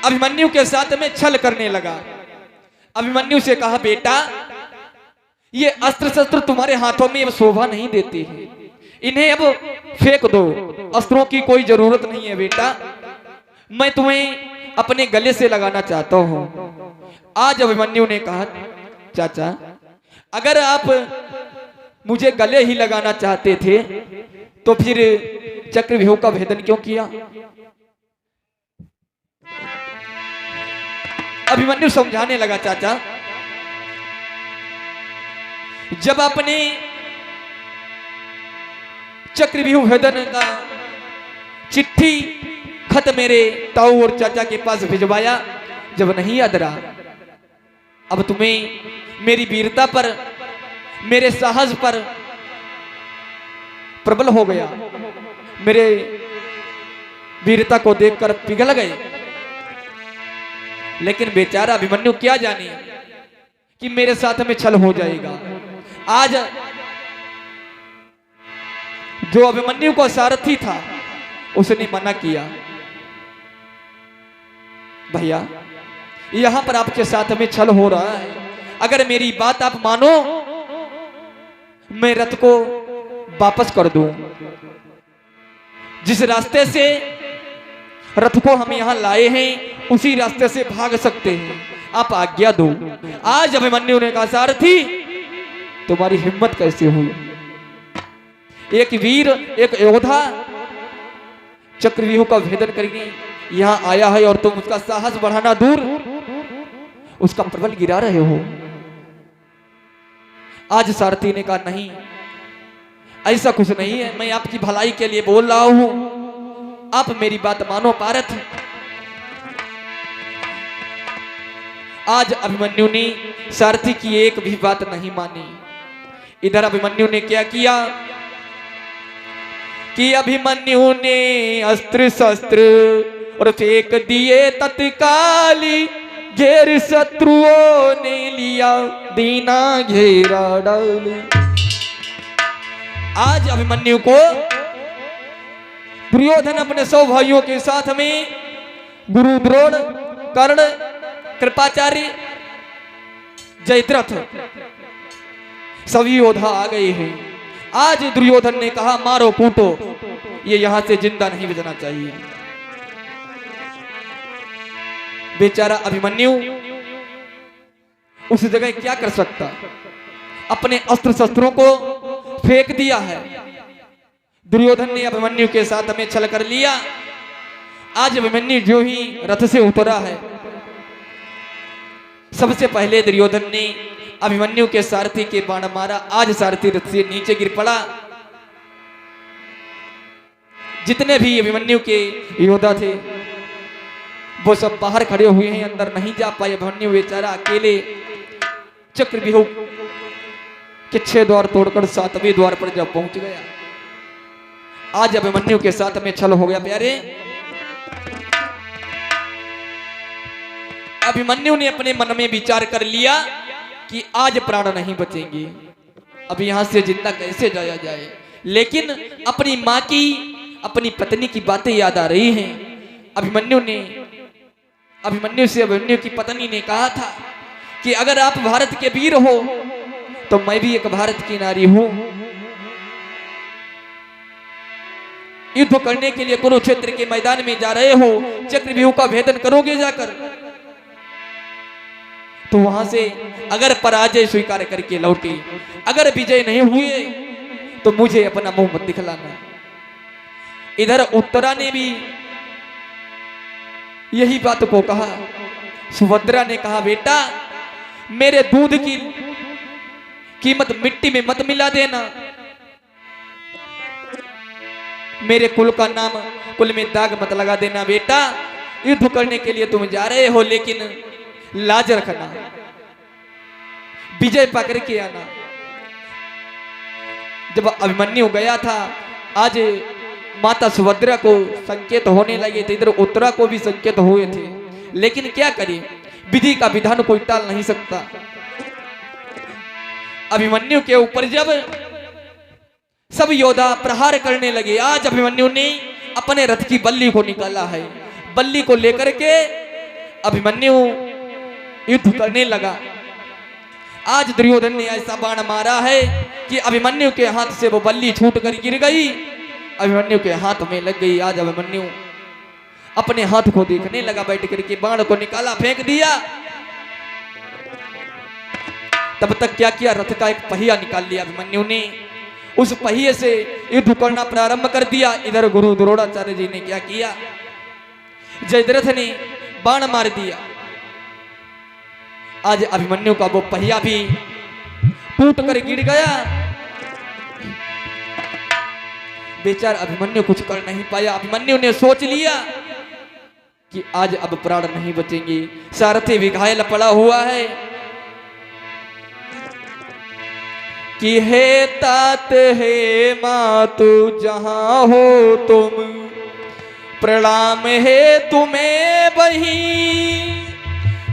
अभिमन्यु के साथ में छल करने लगा। अभिमन्यु से कहा, बेटा ये अस्त्र शस्त्र तुम्हारे हाथों में अब शोभा नहीं देती है, इन्हें अब फेंक दो, अस्त्रों की कोई जरूरत नहीं है बेटा, मैं तुम्हें अपने गले से लगाना चाहता हूं। आज अभिमन्यु ने कहा, चाचा अगर आप मुझे गले ही लगाना चाहते थे तो फिर चक्रव्यूह का भेदन क्यों किया? अभिमन्यु समझाने लगा, चाचा जब आपने चक्रव्यूह भेदन का चिट्ठी खत मेरे ताऊ और चाचा के पास भिजवाया, जब नहीं याद रहा, अब तुम्हें मेरी वीरता पर, मेरे साहस पर प्रबल हो गया, मेरे वीरता को देखकर पिघल गए। लेकिन बेचारा अभिमन्यु क्या जाने कि मेरे साथ में छल हो जाएगा। आज जो अभिमन्यु का सारथी था उसने मना किया, भैया यहां पर आपके साथ में छल हो रहा है, अगर मेरी बात आप मानो मैं रथ को वापस कर दूं, जिस रास्ते से रथ को हम यहां लाए हैं उसी रास्ते से भाग सकते हैं, आप आज्ञा दो। आज अभिमन्यु ने कहा, सारथी तुम्हारी हिम्मत कैसे हुई? एक वीर, एक योद्धा चक्रव्यूह का भेदन करके यहां आया है और तुम उसका साहस बढ़ाना दूर, उसका प्रबल गिरा रहे हो। आज सारथी ने कहा, नहीं ऐसा कुछ नहीं है, मैं आपकी भलाई के लिए बोल रहा हूं, आप मेरी बात मानो पारथ। आज अभिमन्यु ने सारथी की एक भी बात नहीं मानी। इधर अभिमन्यु ने क्या किया कि अभिमन्यु ने अस्त्र शस्त्र और फेंक दिए तत्काली, घेर शत्रुओं ने लिया दीना घेरा डाली। आज अभिमन्यु को दुर्योधन अपने 100 भाइयों के साथ में गुरु द्रोण, कर्ण, कृपाचार्य, जयद्रथ सभी योद्धा आ गए हैं। आज दुर्योधन ने कहा, मारो कूटो, ये यहां से जिंदा नहीं बचना चाहिए। बेचारा अभिमन्यु उस जगह क्या कर सकता, अपने अस्त्र शस्त्रों को फेंक दिया है। दुर्योधन ने अभिमन्यु के साथ में छल कर लिया। आज अभिमन्यु जो ही रथ से उतरा है, सबसे पहले दुर्योधन ने अभिमन्यु के सारथी के बाण मारा। आज सारथी रथ से नीचे गिर पड़ा। जितने भी अभिमन्यु के योद्धा थे वो सब बाहर खड़े हुए हैं, अंदर नहीं जा पाए। अभिमन्यु बेचारा अकेले चक्रव्यूह के 6 द्वार तोड़कर 7वें द्वार पर जब पहुंच गया, आज अभिमन्यु के साथ में छल हो गया। प्यारे अभिमन्यु ने अपने मन में विचार कर लिया कि आज प्राण नहीं बचेंगे, अब यहां से जिंदा कैसे जाया जाए। लेकिन अपनी मां की, अपनी पत्नी की बातें याद आ रही हैं। अभिमन्यु से अभिमन्यु की पत्नी ने कहा था कि अगर आप भारत के वीर हो तो मैं भी एक भारत की नारी हूं, युद्ध करने के लिए कुरुक्षेत्र के मैदान में जा रहे हो, चक्रव्यूह का भेदन करोगे जाकर, तो वहां से अगर पराजय स्वीकार करके लौटे, अगर विजय नहीं हुए तो मुझे अपना मुंह मत दिखलाना। इधर उत्तरा ने भी यही बात को कहा। सुभद्रा ने कहा, बेटा मेरे दूध की कीमत मिट्टी में मत मिला देना, मेरे कुल का नाम कुल में दाग मत लगा देना। बेटा युद्ध करने के लिए तुम जा रहे हो, लेकिन लाज रखना, विजय पकड़ के आना। जब अभिमन्यु गया था, आज माता सुभद्रा को संकेत होने लगे थे, इधर उत्तरा को भी संकेत हुए थे, लेकिन क्या करें, विधि का विधान कोई टाल नहीं सकता। अभिमन्यु के ऊपर जब सब योद्धा प्रहार करने लगे, आज अभिमन्यु ने अपने रथ की बल्ली को निकाला है। बल्ली को लेकर के अभिमन्यु युद्ध करने लगा। आज दुर्योधन ने ऐसा बाण मारा है कि अभिमन्यु के हाथ से वो बल्ली छूट कर गिर गई, अभिमन्यु के हाथ में लग गई। आज अभिमन्यु अपने हाथ को देखने लगा, बैठ करके बाण को निकाला, फेंक दिया। तब तक क्या किया, रथ का एक पहिया निकाल लिया अभिमन्यु ने, उस पहिए से युद्ध करना प्रारंभ कर दिया। इधर गुरु द्रोणाचार्य जी ने क्या किया, जयद्रथ ने बाण मार दिया। आज अभिमन्यु का वो पहिया भी टूट कर गिर गया। बेचारा अभिमन्यु कुछ कर नहीं पाया। अभिमन्यु ने सोच लिया कि आज अब प्राण नहीं बचेंगे, सारथी भी घायल पड़ा हुआ है। कि हे तात हे मातु जहां हो तुम, प्रणाम है तुम्हें बही,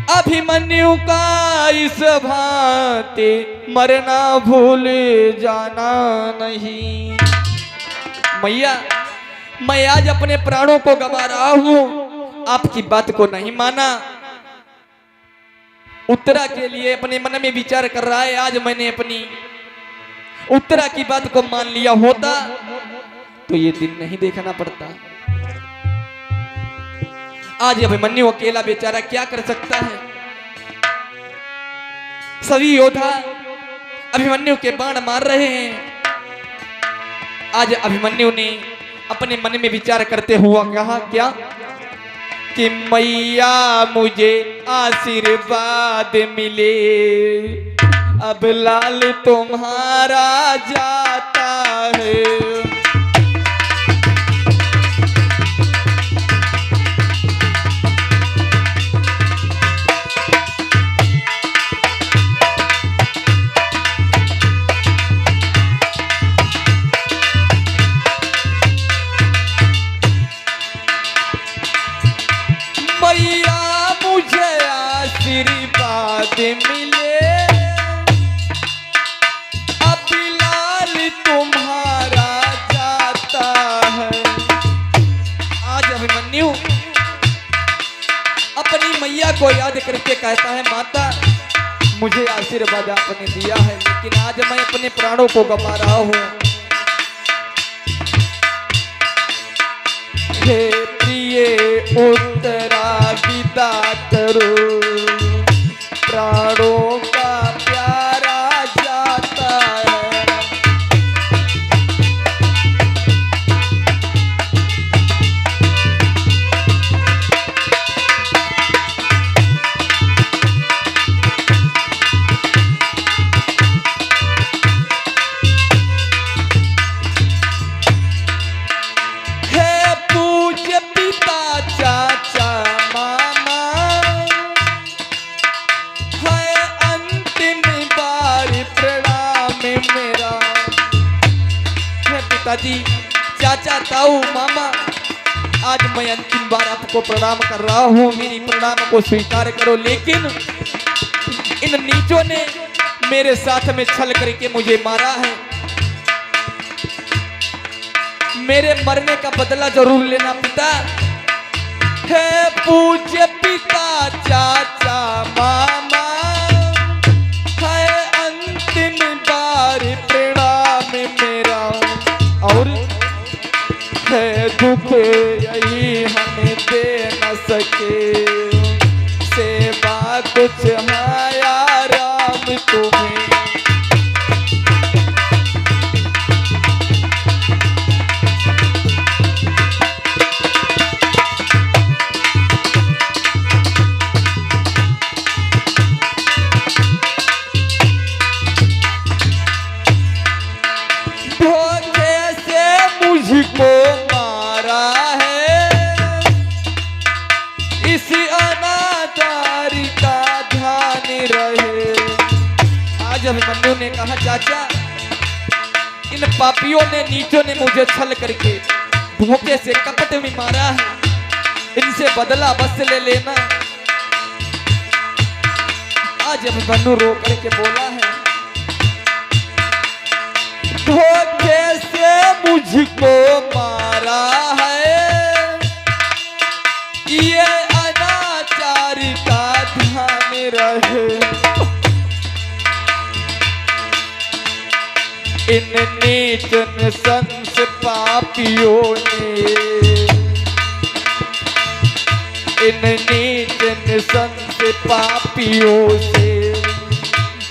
अभिमन्यु का इस भांति मरना भूल जाना नहीं। मैया, मैं आज अपने प्राणों को गवा रहा हूं, आपकी बात को नहीं माना, उत्तरा के लिए अपने मन में विचार कर रहा है। आज मैंने अपनी उत्तरा की बात को मान लिया होता तो ये दिन नहीं देखना पड़ता। आज अभिमन्यु अकेला बेचारा क्या कर सकता है। सभी योद्धा अभिमन्यु के बाण मार रहे हैं। आज अभिमन्यु ने अपने मन में विचार करते हुआ कहा क्या, कि मैया मुझे आशीर्वाद मिले, अब लाल तुम्हारा जाता है। मैया मुझे आशीर्वाद मिले, अब लाल तुम्हारा जाता है। आज अभिमन्यु अपनी मैया को याद करके कहता है, माता मुझे आशीर्वाद आपने दिया है, लेकिन आज मैं अपने प्राणों को गवा रहा हूं। हे प्रिय उत्तरा विदा करो, प्राणों का प्यारा जाता है। हे पूज्य पिता चाचा मामा, है अंतिम बार प्रणाम मेरा। हे पिताजी, चाचा, ताऊ, मामा, आज मैं अंतिम बार आपको प्रणाम कर रहा हूँ, मेरी प्रणाम को स्वीकार करो। लेकिन इन नीचों ने मेरे साथ में छल करके मुझे मारा है, मेरे मरने का बदला जरूर लेना पिता। हे पूज्य पिता चाचा मामा, है अंतिम बार प्रणाम मेरा, और है दुख यही हमें दे न सके, सेवा कुछ आया राम तुम्हें। मुझको मारा है, इस अनाचारी का ध्यान रहे। आज अभिमन्यु ने कहा, चाचा इन पापियों ने, नीचों ने मुझे छल करके धोखे से कपट में मारा है, इनसे बदला बस ले लेना। आज अभिमन्यु रो करके बोला है, धोखे से मुझको मारा है, ये अनाचार रहे। इन नीच नृशंस पापियों ने, इन नीच नृशंस पापियों से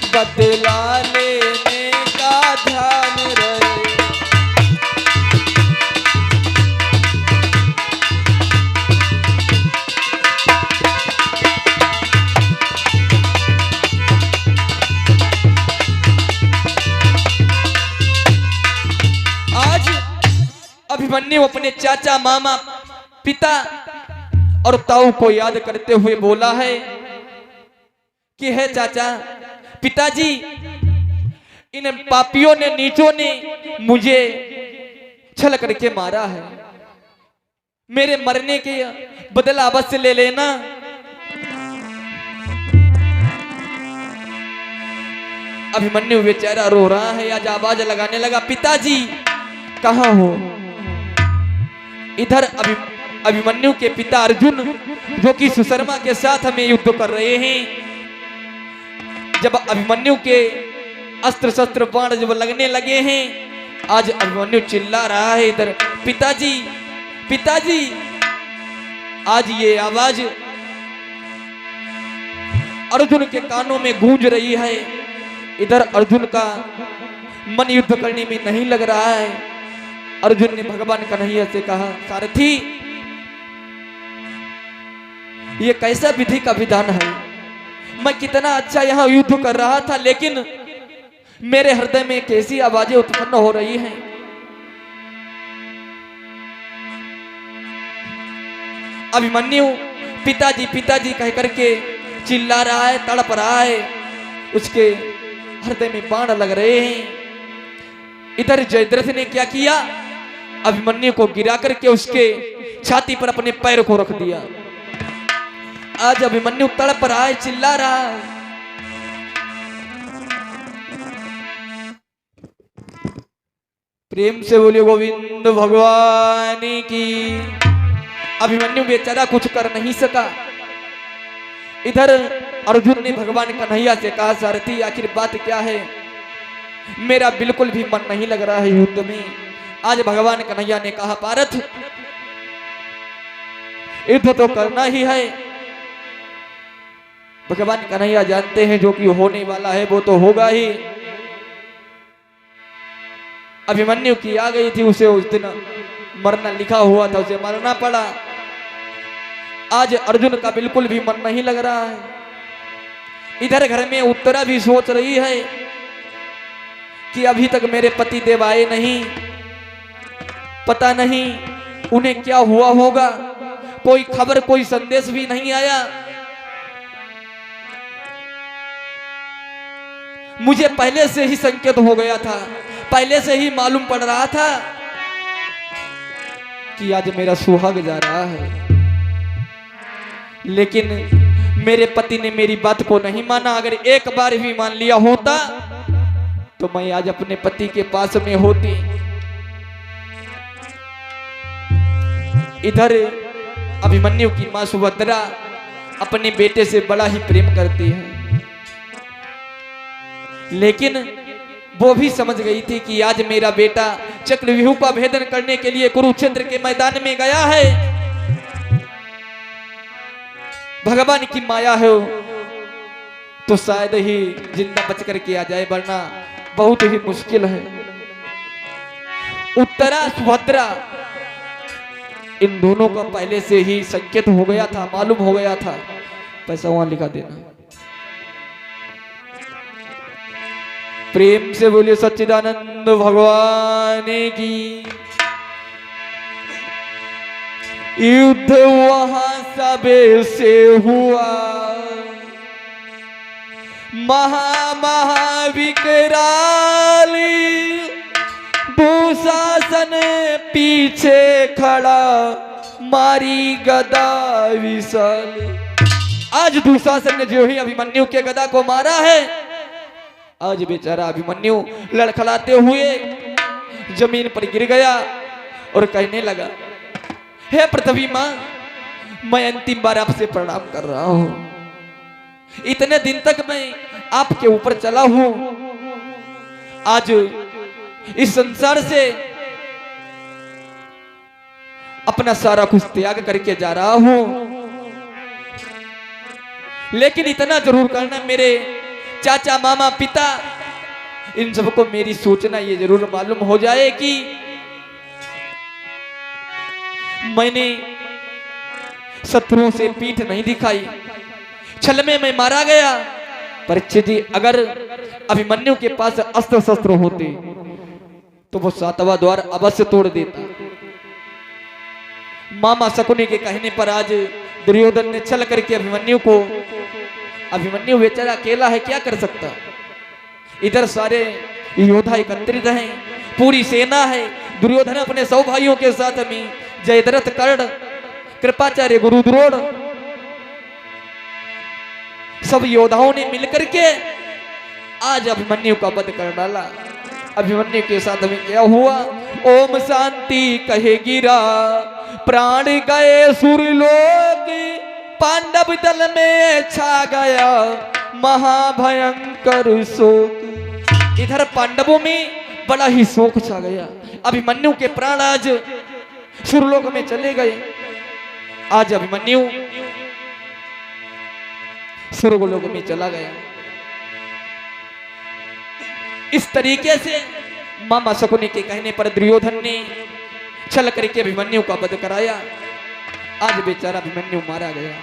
बदला लेने का ध्यान रहे। आज अभिमन्यु अपने चाचा, मामा, पिता और ताऊ को याद करते हुए बोला है कि है चाचा, पिताजी, इन पापियों ने, नीचों ने मुझे छल करके मारा है। मेरे मरने के बदला अवश्य ले लेना। अभिमन्यु बेचारा रो रहा है। आज आवाज लगाने लगा, पिताजी कहाँ हो? इधर अभिमन्यु के पिता अर्जुन, जो कि सुशर्मा के साथ हमें युद्ध कर रहे हैं, जब अभिमन्यु के अस्त्र शस्त्र बाण जब लगने लगे हैं, आज अभिमन्यु चिल्ला रहा है इधर, पिताजी पिताजी। आज ये आवाज अर्जुन के कानों में गूंज रही है। इधर अर्जुन का मन युद्ध करने में नहीं लग रहा है। अर्जुन ने भगवान कन्हैया से कहा, सारथी, ये कैसा विधि का विधान है? मैं कितना अच्छा यहाँ युद्ध कर रहा था, लेकिन मेरे हृदय में कैसी आवाजें उत्पन्न हो रही हैं। अभिमन्यु पिताजी पिताजी कह करके चिल्ला रहा है, तड़प रहा है। उसके हृदय में बाण लग रहे हैं। इधर जयद्रथ ने क्या किया? अभिमन्यु को गिरा करके उसके छाती पर अपने पैर को रख दिया। आज अभिमन्यु तड़प रहा है, चिल्ला रहा है। प्रेम से बोलिए गोविंद भगवान की। अभिमन्यु बेचारा कुछ कर नहीं सका। इधर अर्जुन ने भगवान कन्हैया से कहा, सारथी आखिर बात क्या है? मेरा बिल्कुल भी मन नहीं लग रहा है युद्ध में। आज भगवान कन्हैया ने कहा, पारथ, युद्ध तो करना ही है। भगवान कन्हैया जानते हैं जो कि होने वाला है वो तो होगा ही। अभिमन्यु की आ गई थी, उसे उस दिन मरना लिखा हुआ था, उसे मरना पड़ा। आज अर्जुन का बिल्कुल भी मन नहीं लग रहा है। इधर घर में उत्तरा भी सोच रही है कि अभी तक मेरे पति देव आए नहीं, पता नहीं उन्हें क्या हुआ होगा। कोई खबर, कोई संदेश भी नहीं आया। मुझे पहले से ही संकेत हो गया था, पहले से ही मालूम पड़ रहा था कि आज मेरा सुहाग जा रहा है। लेकिन मेरे पति ने मेरी बात को नहीं माना। अगर एक बार भी मान लिया होता तो मैं आज अपने पति के पास में होती। इधर अभिमन्यु की मां सुभद्रा अपने बेटे से बड़ा ही प्रेम करती है, लेकिन वो भी समझ गई थी कि आज मेरा बेटा चक्रव्यूह का भेदन करने के लिए कुरुक्षेत्र के मैदान में गया है। भगवान की माया है तो शायद ही जिंदा बच करके आ जाए, वरना बहुत ही मुश्किल है। उत्तरा, सुभद्रा, इन दोनों का पहले से ही संकेत हो गया था, मालूम हो गया था। पैसा वहां लिखा देना। प्रेम से बोलिए सच्चिदानंद भगवान की। युद्ध वहां सबे से हुआ, महाविकराली, दुशासन पीछे खड़ा, मारी गदा विशाल। आज दुशासन ने जो ही अभिमन्यु के गदा को मारा है, आज बेचारा अभिमन्यु लड़खड़ाते हुए जमीन पर गिर गया और कहने लगा, हे पृथ्वी मां, मैं अंतिम बार आपसे प्रणाम कर रहा हूं। इतने दिन तक मैं आपके ऊपर चला हूं, आज इस संसार से अपना सारा कुछ त्याग करके जा रहा हूं, लेकिन इतना जरूर करना, मेरे चाचा मामा पिता इन सबको मेरी सूचना ये जरूर मालूम हो जाए कि मैंने शत्रुओं से पीठ नहीं दिखाई, छल में मैं मारा गया। परीक्षित जी, अगर अभिमन्यु के पास अस्त्र शस्त्र होते तो वो सातवां द्वार अवश्य तोड़ देता। मामा शकुनी के कहने पर आज दुर्योधन ने छल करके अभिमन्यु बेचारा अकेला है, क्या कर सकता। इधर सारे योद्धा एकत्रित हैं, पूरी सेना है। दुर्योधन अपने 100 भाइयों के साथ में जयद्रथ, कर्ण, कृपाचार्य, गुरु द्रोण सब योद्धाओं ने मिलकर के आज अभिमन्यु का वध कर डाला। अभिमन्यु के साथ में क्या हुआ? ओम शांति कहे गिरा, प्राण गए सुरलोक, पांडव दल में छा गया महाभयंकर शोक। इधर पांडवों में बड़ा ही शोक छा गया। अभिमन्यु के प्राण आज सुरलोक में चले गए। आज अभिमन्यु स्वर्गलोक में चला गया। इस तरीके से मामा शकुनी के कहने पर दुर्योधन ने छल करके अभिमन्यु का वध कराया। आज बेचारा अभिमन्यु मारा गया।